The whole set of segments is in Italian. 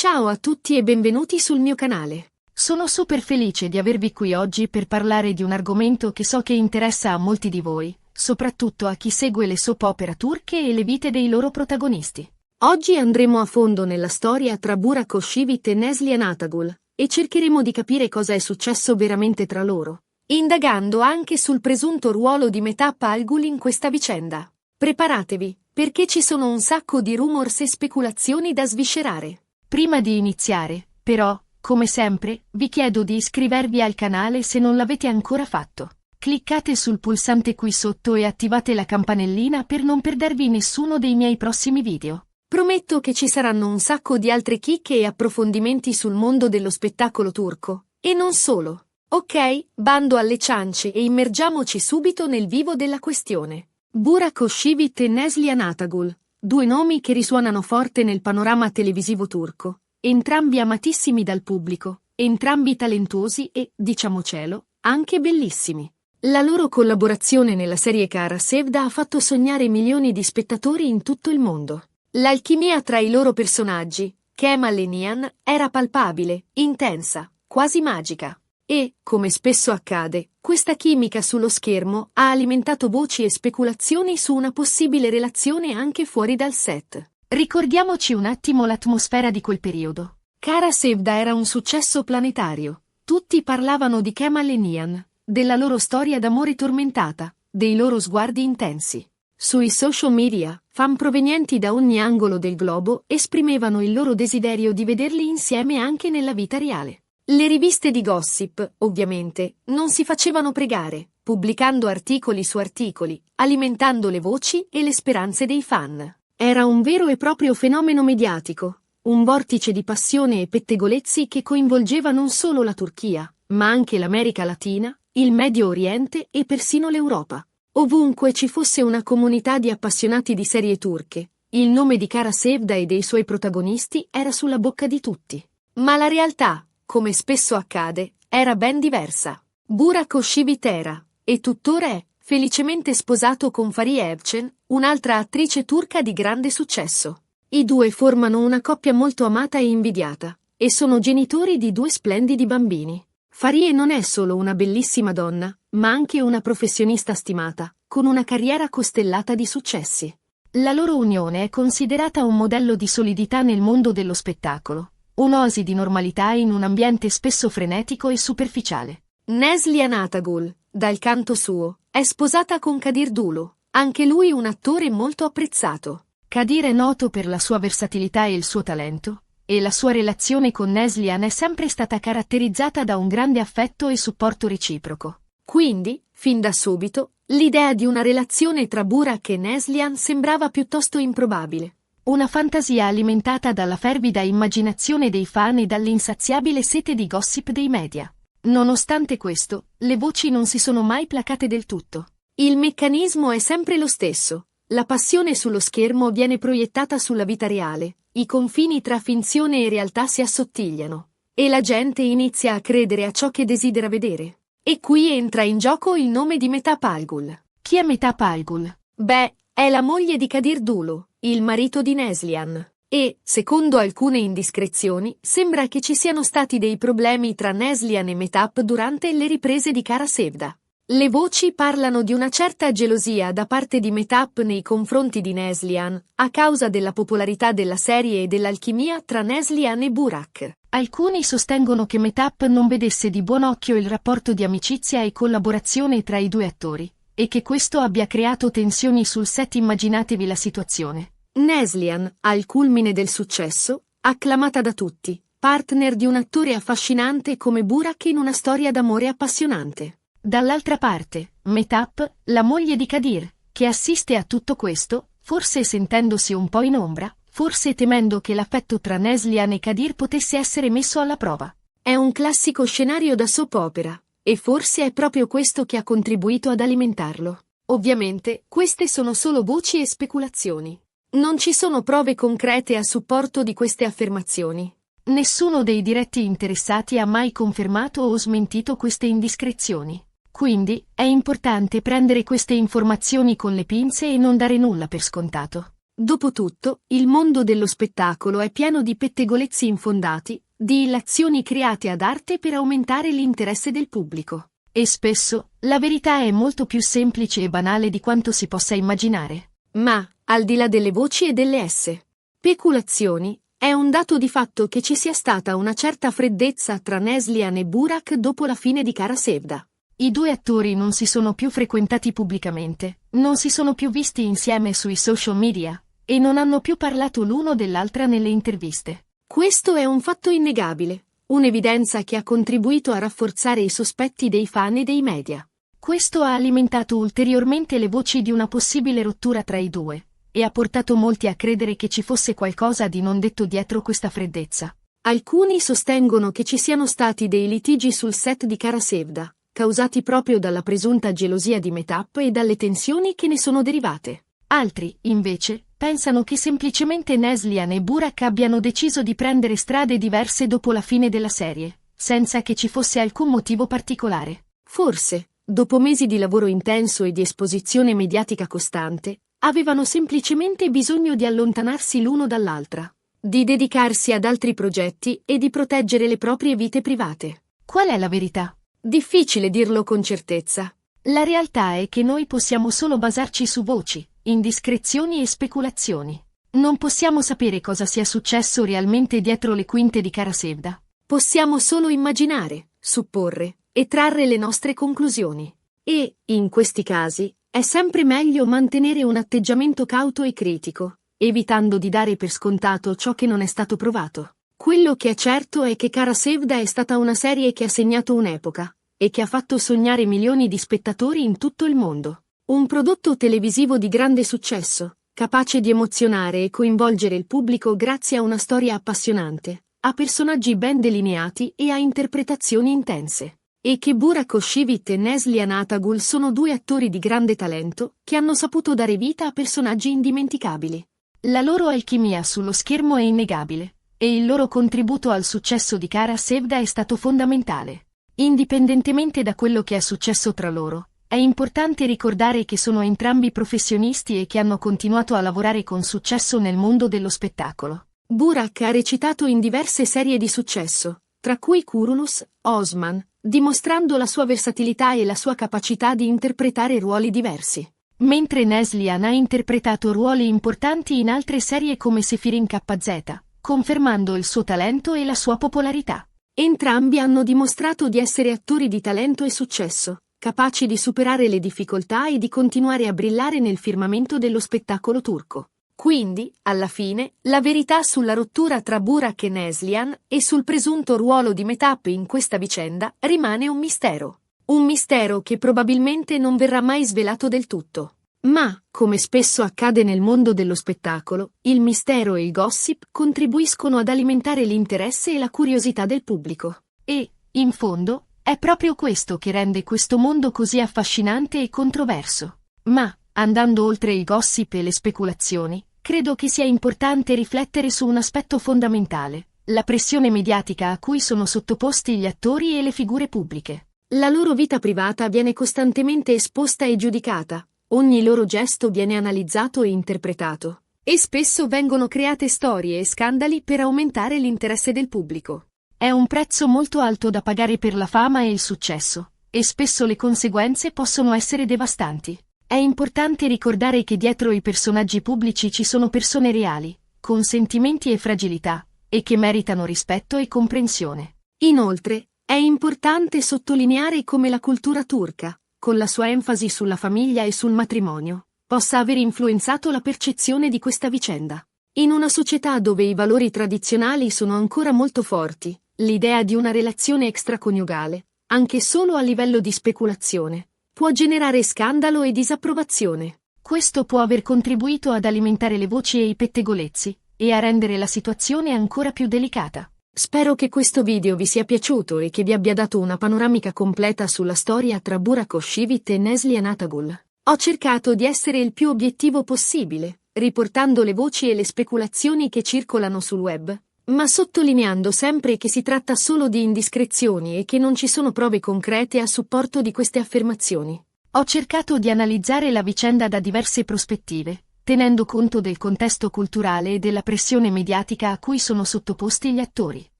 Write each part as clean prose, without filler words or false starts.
Ciao a tutti e benvenuti sul mio canale. Sono super felice di avervi qui oggi per parlare di un argomento che so che interessa a molti di voi, soprattutto a chi segue le soap opera turche e le vite dei loro protagonisti. Oggi andremo a fondo nella storia tra Burak Özçivit e Neslihan Atagul e cercheremo di capire cosa è successo veramente tra loro, indagando anche sul presunto ruolo di Mehtap Algul in questa vicenda. Preparatevi, perché ci sono un sacco di rumors e speculazioni da sviscerare. Prima di iniziare, però, come sempre, vi chiedo di iscrivervi al canale se non l'avete ancora fatto. Cliccate sul pulsante qui sotto e attivate la campanellina per non perdervi nessuno dei miei prossimi video. Prometto che ci saranno un sacco di altre chicche e approfondimenti sul mondo dello spettacolo turco, e non solo. Ok, bando alle ciance e immergiamoci subito nel vivo della questione. Burak Özçivit e Neslihan Atagul, due nomi che risuonano forte nel panorama televisivo turco, entrambi amatissimi dal pubblico, entrambi talentuosi e, diciamocelo, anche bellissimi. La loro collaborazione nella serie Kara Sevda ha fatto sognare milioni di spettatori in tutto il mondo. L'alchimia tra i loro personaggi, Kemal e Nihan, era palpabile, intensa, quasi magica. E, come spesso accade, questa chimica sullo schermo ha alimentato voci e speculazioni su una possibile relazione anche fuori dal set. Ricordiamoci un attimo l'atmosfera di quel periodo. Kara Sevda era un successo planetario. Tutti parlavano di Kemal e Nihan, della loro storia d'amore tormentata, dei loro sguardi intensi. Sui social media, fan provenienti da ogni angolo del globo esprimevano il loro desiderio di vederli insieme anche nella vita reale. Le riviste di gossip, ovviamente, non si facevano pregare, pubblicando articoli su articoli, alimentando le voci e le speranze dei fan. Era un vero e proprio fenomeno mediatico, un vortice di passione e pettegolezzi che coinvolgeva non solo la Turchia, ma anche l'America Latina, il Medio Oriente e persino l'Europa. Ovunque ci fosse una comunità di appassionati di serie turche, il nome di Kara Sevda e dei suoi protagonisti era sulla bocca di tutti. Ma la realtà, come spesso accade, era ben diversa. Burak Özçivit era, e tuttora è, felicemente sposato con Fariye Evcen, un'altra attrice turca di grande successo. I due formano una coppia molto amata e invidiata, e sono genitori di due splendidi bambini. Fariye non è solo una bellissima donna, ma anche una professionista stimata, con una carriera costellata di successi. La loro unione è considerata un modello di solidità nel mondo dello spettacolo, un'oasi di normalità in un ambiente spesso frenetico e superficiale. Neslihan Atagul, dal canto suo, è sposata con Kadir Dulu, anche lui un attore molto apprezzato. Kadir è noto per la sua versatilità e il suo talento, e la sua relazione con Neslihan è sempre stata caratterizzata da un grande affetto e supporto reciproco. Quindi, fin da subito, l'idea di una relazione tra Burak e Neslihan sembrava piuttosto improbabile. Una fantasia alimentata dalla fervida immaginazione dei fan e dall'insaziabile sete di gossip dei media. Nonostante questo, le voci non si sono mai placate del tutto. Il meccanismo è sempre lo stesso. La passione sullo schermo viene proiettata sulla vita reale, i confini tra finzione e realtà si assottigliano, e la gente inizia a credere a ciò che desidera vedere. E qui entra in gioco il nome di Mehtap Algul. Chi è Mehtap Algul? Beh, è la moglie di Kadir Dulu, il marito di Neslihan. E, secondo alcune indiscrezioni, sembra che ci siano stati dei problemi tra Neslihan e Mehtap durante le riprese di Kara Sevda. Le voci parlano di una certa gelosia da parte di Mehtap nei confronti di Neslihan, a causa della popolarità della serie e dell'alchimia tra Neslihan e Burak. Alcuni sostengono che Mehtap non vedesse di buon occhio il rapporto di amicizia e collaborazione tra i due attori, e che questo abbia creato tensioni sul set. Immaginatevi la situazione. Neslihan, al culmine del successo, acclamata da tutti, partner di un attore affascinante come Burak in una storia d'amore appassionante. Dall'altra parte, Mehtap, la moglie di Kadir, che assiste a tutto questo, forse sentendosi un po' in ombra, forse temendo che l'affetto tra Neslihan e Kadir potesse essere messo alla prova. È un classico scenario da soap opera, e forse è proprio questo che ha contribuito ad alimentarlo. Ovviamente, queste sono solo voci e speculazioni. Non ci sono prove concrete a supporto di queste affermazioni. Nessuno dei diretti interessati ha mai confermato o smentito queste indiscrezioni. Quindi, è importante prendere queste informazioni con le pinze e non dare nulla per scontato. Dopotutto, il mondo dello spettacolo è pieno di pettegolezzi infondati, di illazioni create ad arte per aumentare l'interesse del pubblico. E spesso, la verità è molto più semplice e banale di quanto si possa immaginare. Ma, al di là delle voci e delle speculazioni, è un dato di fatto che ci sia stata una certa freddezza tra Neslihan e Burak dopo la fine di Kara Sevda. I due attori non si sono più frequentati pubblicamente, non si sono più visti insieme sui social media, e non hanno più parlato l'uno dell'altra nelle interviste. Questo è un fatto innegabile, un'evidenza che ha contribuito a rafforzare i sospetti dei fan e dei media. Questo ha alimentato ulteriormente le voci di una possibile rottura tra i due, e ha portato molti a credere che ci fosse qualcosa di non detto dietro questa freddezza. Alcuni sostengono che ci siano stati dei litigi sul set di Kara Sevda, causati proprio dalla presunta gelosia di Mehtap e dalle tensioni che ne sono derivate. Altri, invece, pensano che semplicemente Neslihan e Burak abbiano deciso di prendere strade diverse dopo la fine della serie, senza che ci fosse alcun motivo particolare. Forse, dopo mesi di lavoro intenso e di esposizione mediatica costante, avevano semplicemente bisogno di allontanarsi l'uno dall'altra, di dedicarsi ad altri progetti e di proteggere le proprie vite private. Qual è la verità? Difficile dirlo con certezza. La realtà è che noi possiamo solo basarci su voci, indiscrezioni e speculazioni. Non possiamo sapere cosa sia successo realmente dietro le quinte di Kara Sevda. Possiamo solo immaginare, supporre e trarre le nostre conclusioni. E, in questi casi, è sempre meglio mantenere un atteggiamento cauto e critico, evitando di dare per scontato ciò che non è stato provato. Quello che è certo è che Kara Sevda è stata una serie che ha segnato un'epoca, e che ha fatto sognare milioni di spettatori in tutto il mondo. Un prodotto televisivo di grande successo, capace di emozionare e coinvolgere il pubblico grazie a una storia appassionante, a personaggi ben delineati e a interpretazioni intense. E che Burak Özçivit e Neslihan Atagul sono due attori di grande talento che hanno saputo dare vita a personaggi indimenticabili. La loro alchimia sullo schermo è innegabile, e il loro contributo al successo di Kara Sevda è stato fondamentale. Indipendentemente da quello che è successo tra loro, è importante ricordare che sono entrambi professionisti e che hanno continuato a lavorare con successo nel mondo dello spettacolo. Burak ha recitato in diverse serie di successo, tra cui Kurulus, Osman, dimostrando la sua versatilità e la sua capacità di interpretare ruoli diversi. Mentre Neslihan ha interpretato ruoli importanti in altre serie come Sefirin KZ, confermando il suo talento e la sua popolarità. Entrambi hanno dimostrato di essere attori di talento e successo, capaci di superare le difficoltà e di continuare a brillare nel firmamento dello spettacolo turco. Quindi, alla fine, la verità sulla rottura tra Burak e Neslihan e sul presunto ruolo di Mehtap in questa vicenda rimane un mistero. Un mistero che probabilmente non verrà mai svelato del tutto. Ma, come spesso accade nel mondo dello spettacolo, il mistero e il gossip contribuiscono ad alimentare l'interesse e la curiosità del pubblico. E, in fondo, è proprio questo che rende questo mondo così affascinante e controverso. Ma, andando oltre il gossip e le speculazioni, credo che sia importante riflettere su un aspetto fondamentale: la pressione mediatica a cui sono sottoposti gli attori e le figure pubbliche. La loro vita privata viene costantemente esposta e giudicata. Ogni loro gesto viene analizzato e interpretato, e spesso vengono create storie e scandali per aumentare l'interesse del pubblico. È un prezzo molto alto da pagare per la fama e il successo, e spesso le conseguenze possono essere devastanti. È importante ricordare che dietro i personaggi pubblici ci sono persone reali, con sentimenti e fragilità, e che meritano rispetto e comprensione. Inoltre, è importante sottolineare come la cultura turca, con la sua enfasi sulla famiglia e sul matrimonio, possa aver influenzato la percezione di questa vicenda. In una società dove i valori tradizionali sono ancora molto forti, l'idea di una relazione extraconiugale, anche solo a livello di speculazione, può generare scandalo e disapprovazione. Questo può aver contribuito ad alimentare le voci e i pettegolezzi, e a rendere la situazione ancora più delicata. Spero che questo video vi sia piaciuto e che vi abbia dato una panoramica completa sulla storia tra Burak Özçivit e Neslihan Atagul. Ho cercato di essere il più obiettivo possibile, riportando le voci e le speculazioni che circolano sul web, ma sottolineando sempre che si tratta solo di indiscrezioni e che non ci sono prove concrete a supporto di queste affermazioni. Ho cercato di analizzare la vicenda da diverse prospettive, tenendo conto del contesto culturale e della pressione mediatica a cui sono sottoposti gli attori.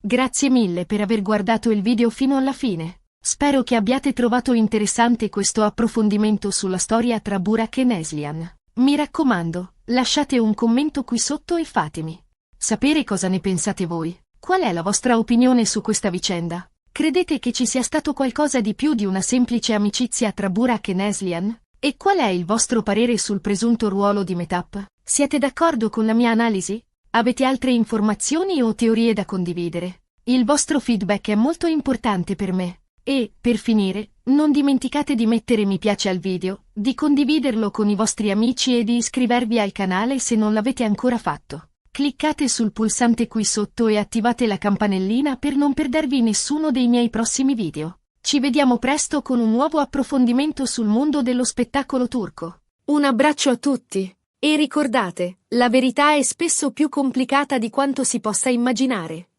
Grazie mille per aver guardato il video fino alla fine. Spero che abbiate trovato interessante questo approfondimento sulla storia tra Burak e Neslihan. Mi raccomando, lasciate un commento qui sotto e fatemi sapere cosa ne pensate voi. Qual è la vostra opinione su questa vicenda? Credete che ci sia stato qualcosa di più di una semplice amicizia tra Burak e Neslihan? E qual è il vostro parere sul presunto ruolo di Mehtap? Siete d'accordo con la mia analisi? Avete altre informazioni o teorie da condividere? Il vostro feedback è molto importante per me. E, per finire, non dimenticate di mettere mi piace al video, di condividerlo con i vostri amici e di iscrivervi al canale se non l'avete ancora fatto. Cliccate sul pulsante qui sotto e attivate la campanellina per non perdervi nessuno dei miei prossimi video. Ci vediamo presto con un nuovo approfondimento sul mondo dello spettacolo turco. Un abbraccio a tutti! E ricordate, la verità è spesso più complicata di quanto si possa immaginare.